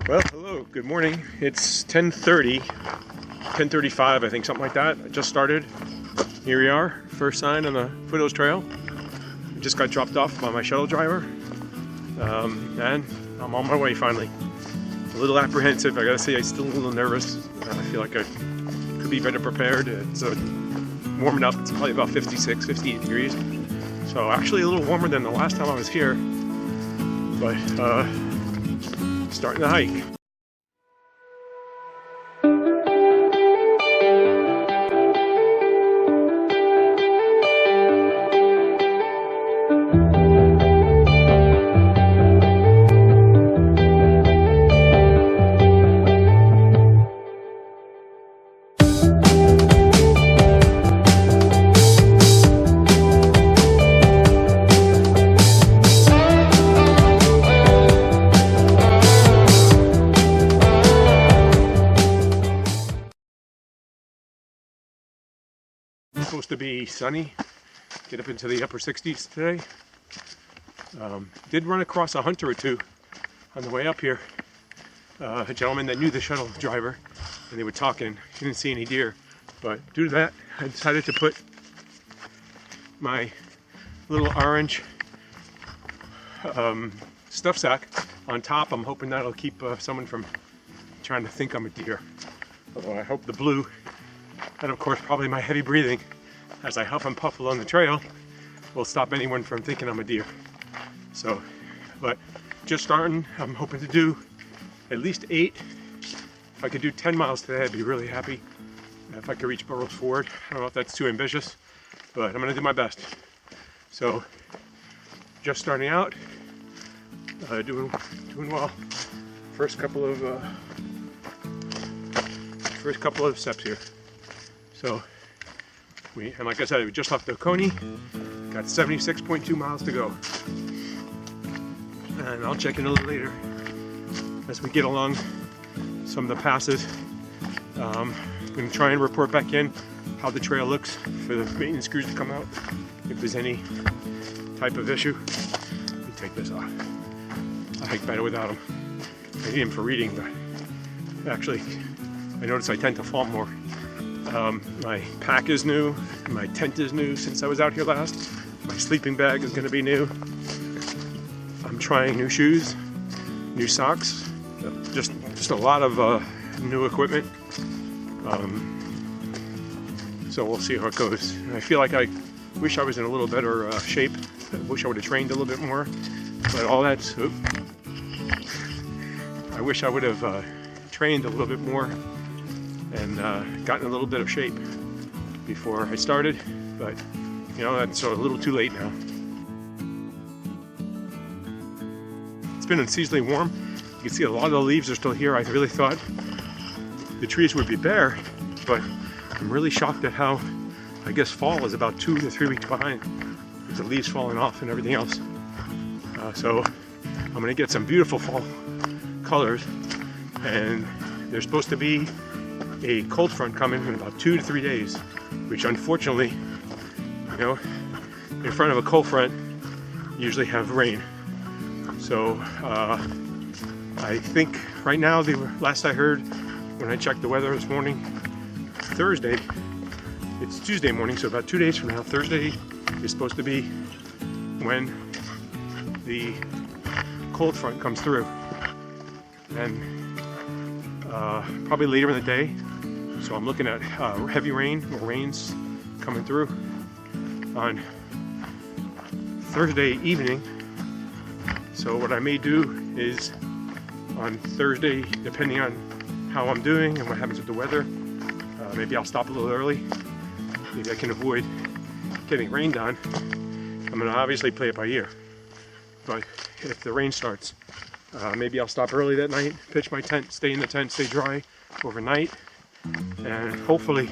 Well, hello, good morning. It's 10:30, 10:35, I think, something like that. I just started. Here we are, first sign on the Foothills Trail. I just got dropped off by my shuttle driver, and I'm on my way finally. A little apprehensive, I gotta say, I'm still a little nervous. I feel like I could be better prepared. It's warming up, it's probably about 56, 58 degrees. So actually a little warmer than the last time I was here, but starting the hike. Supposed to be sunny, get up into the upper 60s today. Did run across a hunter or two on the way up here, a gentleman that knew the shuttle driver, and they were talking. He didn't see any deer, but due to that I decided to put my little orange stuff sack on top. I'm hoping that'll keep someone from trying to think I'm a deer, although I hope the blue, and of course probably my heavy breathing as I huff and puff along the trail, will stop anyone from thinking I'm a deer. So, but just starting. I'm hoping to do at least 8. If I could do 10 miles today, I'd be really happy. If I could reach Burroughs Ford, I don't know if that's too ambitious, but I'm gonna do my best. So, just starting out, doing well. First couple of steps here. So, and like I said, we just left Oconee, got 76.2 miles to go. And I'll check in a little later as we get along some of the passes. I'm going to try and report back in how the trail looks for the maintenance crews to come out, if there's any type of issue. Let me take this off. I hike better without them. I need them for reading, but actually, I notice I tend to fall more. My pack is new, my tent is new since I was out here last, my sleeping bag is going to be new. I'm trying new shoes, new socks, just a lot of new equipment. So we'll see how it goes. I feel like I wish I was in a little better shape. I wish I would have trained a little bit more, but all that's, I wish I would have trained a little bit more and gotten a little bit of shape before I started, but you know, that's a little too late now. It's been unseasonably warm. You can see a lot of the leaves are still here. I really thought the trees would be bare, but I'm really shocked at how, I guess fall is about 2 to 3 weeks behind with the leaves falling off and everything else. So I'm gonna get some beautiful fall colors, and there's supposed to be a cold front coming in about 2 to 3 days, which unfortunately, you know, in front of a cold front you usually have rain. So I think right now, last I heard when I checked the weather this morning, Thursday, it's Tuesday morning, so about 2 days from now, Thursday is supposed to be when the cold front comes through, and probably later in the day. So I'm looking at heavy rain or rains coming through on Thursday evening. So what I may do is on Thursday, depending on how I'm doing and what happens with the weather, maybe I'll stop a little early. Maybe I can avoid getting rained on. I'm going to obviously play it by ear, but if the rain starts, maybe I'll stop early that night, pitch my tent, stay in the tent, stay dry overnight, and hopefully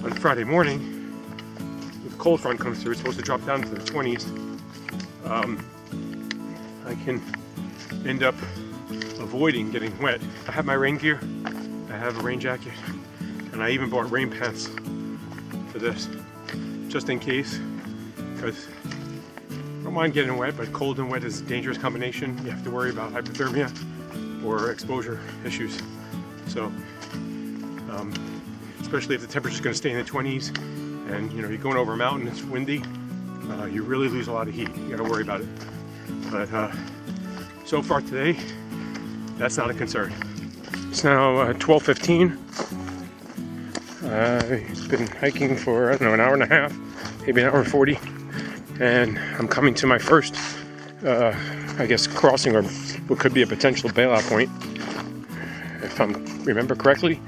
on Friday morning, if the cold front comes through, it's supposed to drop down to the 20s, I can end up avoiding getting wet. I have my rain gear, I have a rain jacket, and I even bought rain pants for this, just in case, because I don't mind getting wet, but cold and wet is a dangerous combination. You have to worry about hypothermia or exposure issues. So, especially if the temperature's going to stay in the 20s, and you know you're going over a mountain, it's windy, you really lose a lot of heat. You got to worry about it. But so far today, that's not a concern. It's now 12:15. I've been hiking for, I don't know, an hour and a half, maybe an hour and 40, and I'm coming to my first, I guess, crossing or what could be a potential bailout point. If I remember correctly,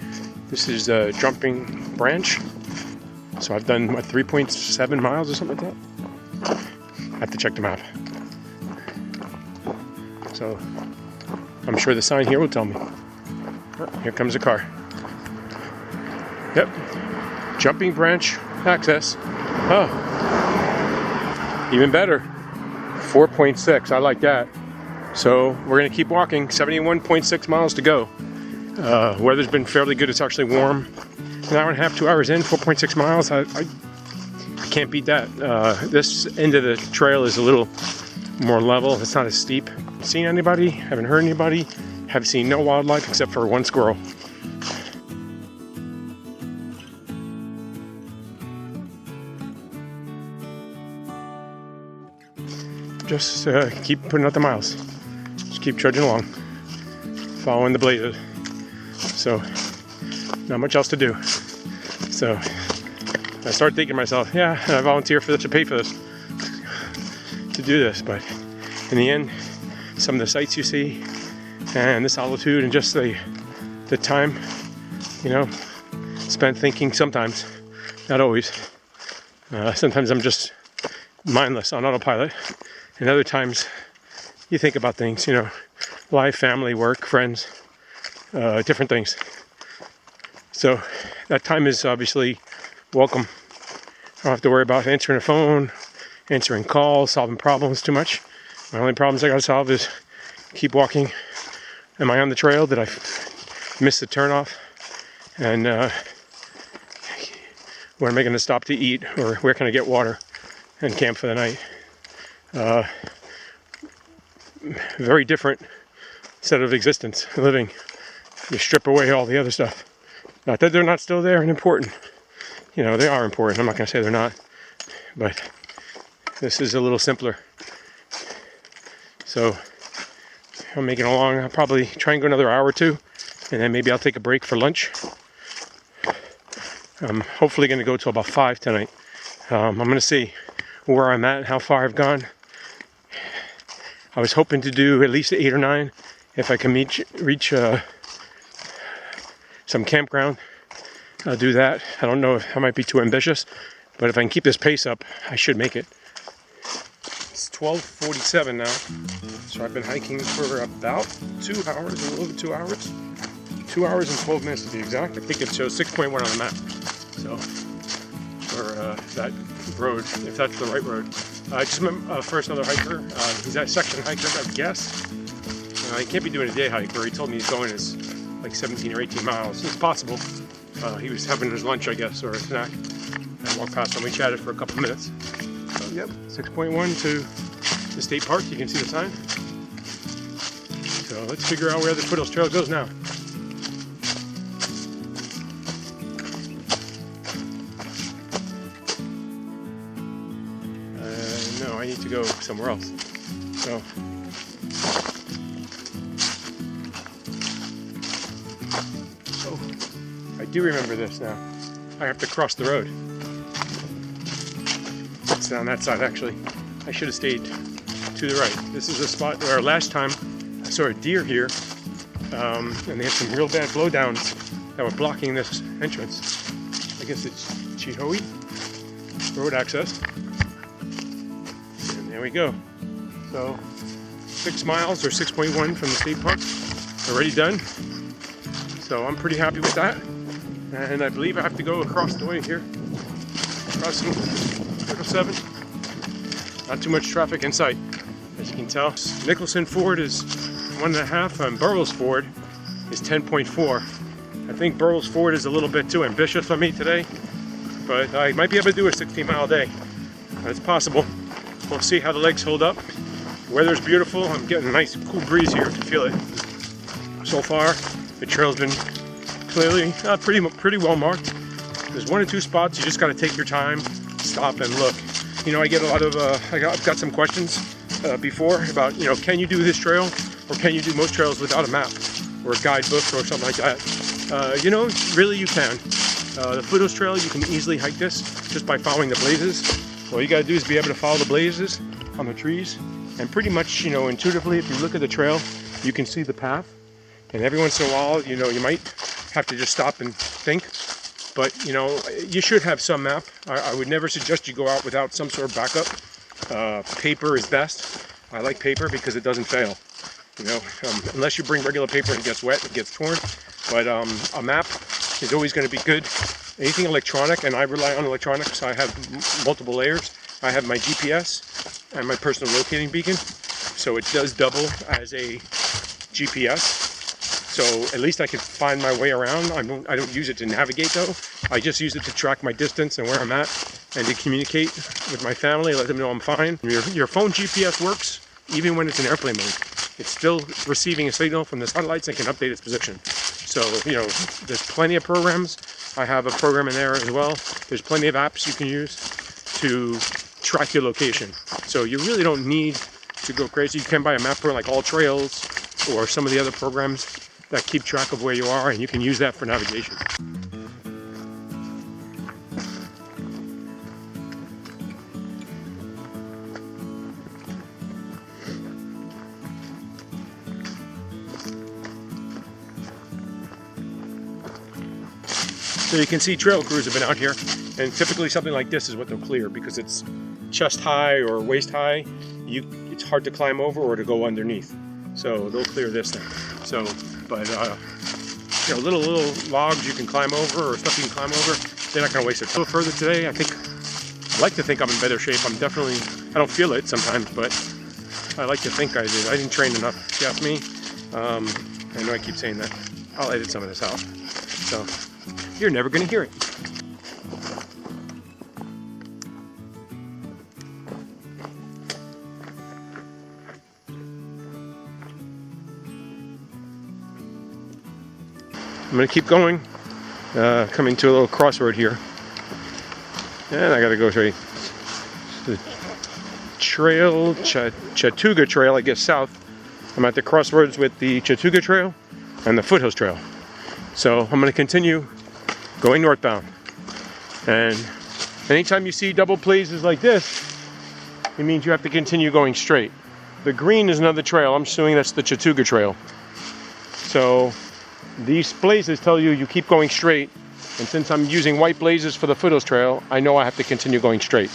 this is Jumping Branch. So I've done, what, 3.7 miles or something like that? I have to check the map. So I'm sure the sign here will tell me. Here comes a car. Yep, Jumping Branch access. Oh, even better. 4.6, I like that. So we're gonna keep walking, 71.6 miles to go. Weather's been fairly good, it's actually warm. An hour and a half, 2 hours in, 4.6 miles, I can't beat that. This end of the trail is a little more level, it's not as steep. Seen anybody? Haven't heard anybody? Have seen no wildlife except for one squirrel. Just keep putting out the miles. Just keep trudging along, following the blazes. So, not much else to do. So, I start thinking to myself, yeah, I volunteer for this, to pay for this, to do this. But in the end, some of the sights you see, and this altitude, and just the time, you know, spent thinking sometimes, not always. Sometimes I'm just mindless on autopilot. And other times, you think about things, you know, life, family, work, friends, different things. So that time is obviously welcome. I don't have to worry about answering a phone, answering calls, solving problems too much. My only problems I gotta solve is keep walking. Am I on the trail? Did I miss the turnoff? And where am I gonna stop to eat? Or where can I get water and camp for the night? Very different set of existence, living. You strip away all the other stuff. Not that they're not still there and important. You know, they are important. I'm not going to say they're not. But this is a little simpler. So I'm making it along. I'll probably try and go another hour or two. And then maybe I'll take a break for lunch. I'm hopefully going to go till about 5 tonight. I'm going to see where I'm at and how far I've gone. I was hoping to do at least 8 or 9 if I can reach some campground. I'll do that. I don't know if I might be too ambitious, but if I can keep this pace up, I should make it. It's 12:47 now, so I've been hiking for about 2 hours, a little over 2 hours. 2 hours and 12 minutes to be exact. I think it shows 6.1 on the map. So, for that road, if that's the right road. I just met first another hiker. He's a section hiker, I guess. He can't be doing a day hike, or he told me he's going is like 17 or 18 miles. It's possible. He was having his lunch, I guess, or a snack. I walked past him. We chatted for a couple minutes. So, yep, 6.1 to the state park. You can see the sign. So let's figure out where the Foothills Trail goes now. No, I need to go somewhere else. So. I do remember this now. I have to cross the road. It's on that side, actually. I should have stayed to the right. This is a spot where last time I saw a deer here, and they had some real bad blowdowns that were blocking this entrance. I guess it's Chihoe road access. And there we go. So 6 miles or 6.1 from the state park, already done. So I'm pretty happy with that. And I believe I have to go across the way here. Crossing 7. Not too much traffic in sight, as you can tell. Nicholson Ford is 1.5, and Burroughs Ford is 10.4. I think Burroughs Ford is a little bit too ambitious for me today, but I might be able to do a 16-mile day. It's possible. We'll see how the legs hold up. Weather's beautiful. I'm getting a nice cool breeze here. I can feel it. so far. The trail's been clearly pretty well marked. There's 1 or 2 spots you just got to take your time, stop and look. You know, I get a lot of I've got some questions before about, you know, can you do this trail or can you do most trails without a map or a guidebook or something like that? You know, really you can. The Foothills Trail, you can easily hike this just by following the blazes. All you got to do is be able to follow the blazes on the trees, and pretty much, you know, intuitively, if you look at the trail, you can see the path. And every once in a while, you know, you might have to just stop and think. But, you know, you should have some map. I would never suggest you go out without some sort of backup. Paper is best. I like paper because it doesn't fail. You know, unless you bring regular paper and it gets wet, it gets torn. But a map is always going to be good. Anything electronic, and I rely on electronics. I have multiple layers. I have my GPS and my personal locating beacon. So it does double as a GPS. So at least I can find my way around. I don't use it to navigate though. I just use it to track my distance and where I'm at, and to communicate with my family, let them know I'm fine. Your phone GPS works even when it's in airplane mode. It's still receiving a signal from the satellites and can update its position. So, you know, there's plenty of programs. I have a program in there as well. There's plenty of apps you can use to track your location. So you really don't need to go crazy. You can buy a map program like All Trails or some of the other programs that keep track of where you are, and you can use that for navigation. So you can see trail crews have been out here, and typically something like this is what they'll clear because it's chest high or waist high. It's hard to climb over or to go underneath. So they'll clear this thing. So, but you know, little logs you can climb over or stuff you can climb over, they're not going to waste it. A little further today, I like to think I'm in better shape. I don't feel it sometimes, but I like to think I did. I didn't train enough, if you ask me. I know I keep saying that. I'll edit some of this out. So you're never going to hear it. I'm going to keep going, coming to a little crossroad here, and I got to go straight. The trail, Chattooga Trail, I guess south. I'm at the crossroads with the Chattooga Trail and the Foothills Trail. So I'm going to continue going northbound. And anytime you see double blazes like this, it means you have to continue going straight. The green is another trail. I'm assuming that's the Chattooga Trail. So these blazes tell you keep going straight, and since I'm using white blazes for the Foothills Trail, I know I have to continue going straight.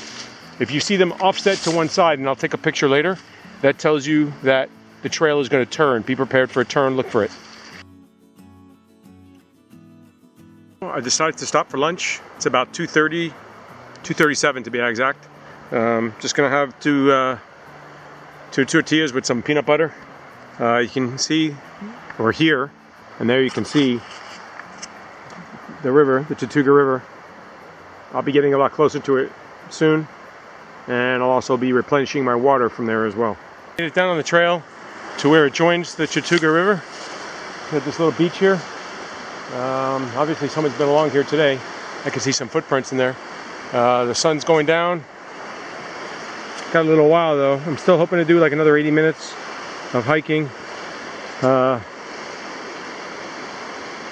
If you see them offset to one side, and I'll take a picture later, that tells you that the trail is going to turn. Be prepared for a turn, look for it. I decided to stop for lunch. It's about 2:30, 2:37 to be exact. Just going to have two tortillas with some peanut butter. You can see, or hear, and there you can see the river, the Chattooga River. I'll be getting a lot closer to it soon, and I'll also be replenishing my water from there as well. Get it down on the trail to where it joins the Chattooga River. Got this little beach here. Obviously someone's been along here today. I can see some footprints in there. The sun's going down. Got a little while though. I'm still hoping to do like another 80 minutes of hiking.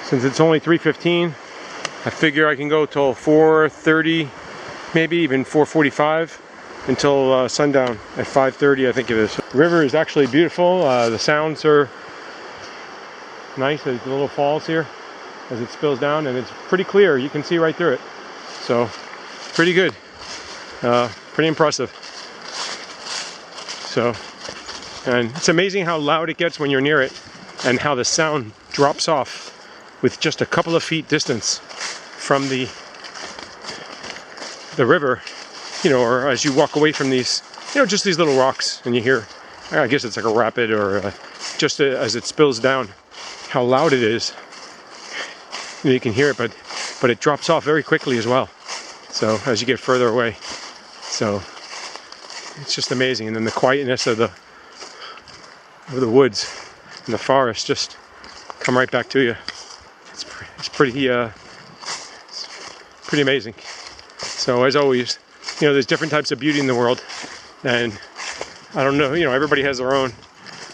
Since it's only 3:15, I figure I can go till 4:30, maybe even 4:45 until sundown at 5:30, I think it is. The river is actually beautiful. The sounds are nice. There's little falls here as it spills down, and it's pretty clear. You can see right through it. So, pretty good. Pretty impressive. So, and it's amazing how loud it gets when you're near it, and how the sound drops off with just a couple of feet distance from the river, you know, or as you walk away from these, you know, just these little rocks, and you hear, I guess it's like a rapid, or just as it spills down, how loud it is. You can hear it, but it drops off very quickly as well. So as you get further away, so it's just amazing. And then the quietness of the woods and the forest, just come right back to you. It's pretty amazing. So as always, you know, there's different types of beauty in the world, and I don't know, you know, everybody has their own.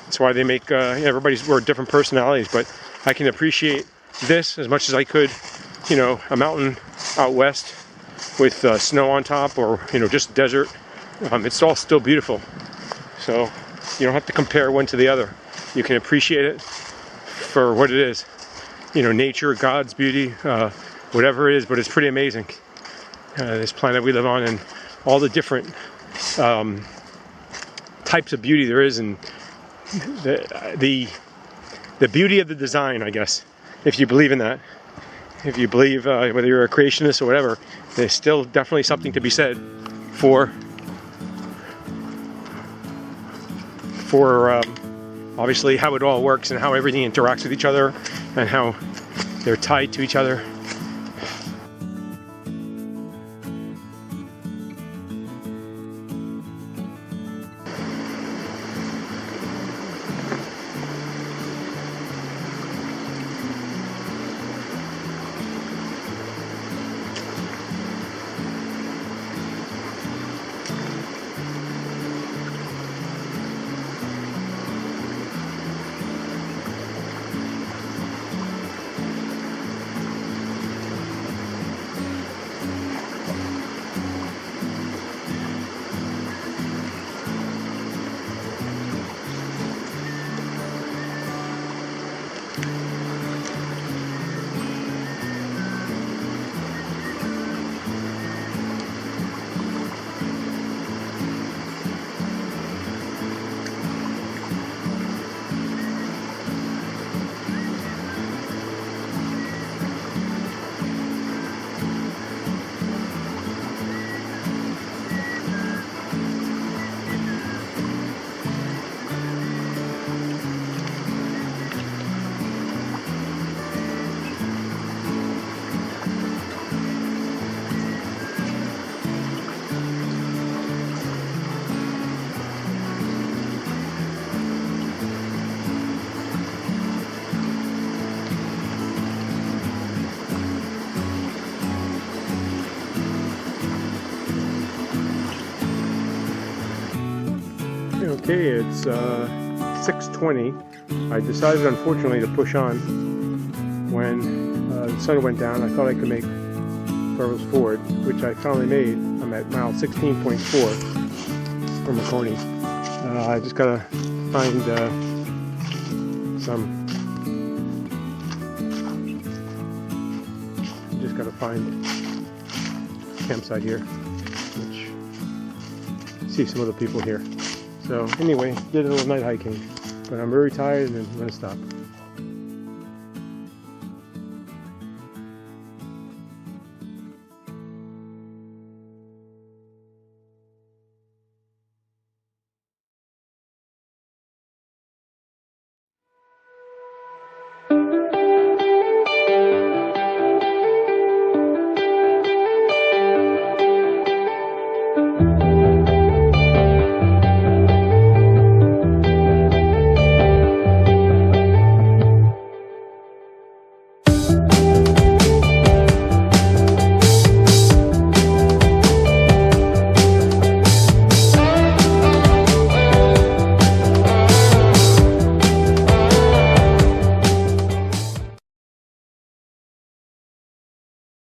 That's why they make, we're different personalities, but I can appreciate this as much as I could, you know, a mountain out west with snow on top, or, you know, just desert. It's all still beautiful. So you don't have to compare one to the other. You can appreciate it for what it is. You know, nature, God's beauty, whatever it is, but it's pretty amazing. This planet we live on, and all the different types of beauty there is, and the beauty of the design, I guess, if you believe in that. If you believe, whether you're a creationist or whatever, there's still definitely something to be said for obviously how it all works and how everything interacts with each other and how they're tied to each other. Okay, it's 6:20. I decided, unfortunately, to push on when the sun went down. I thought I could make Burroughs Ford, which I finally made. I'm at mile 16.4 from Oconee. I just gotta find campsite here, which see some other people here. So anyway, did a little night hiking, but I'm very tired and I'm gonna stop.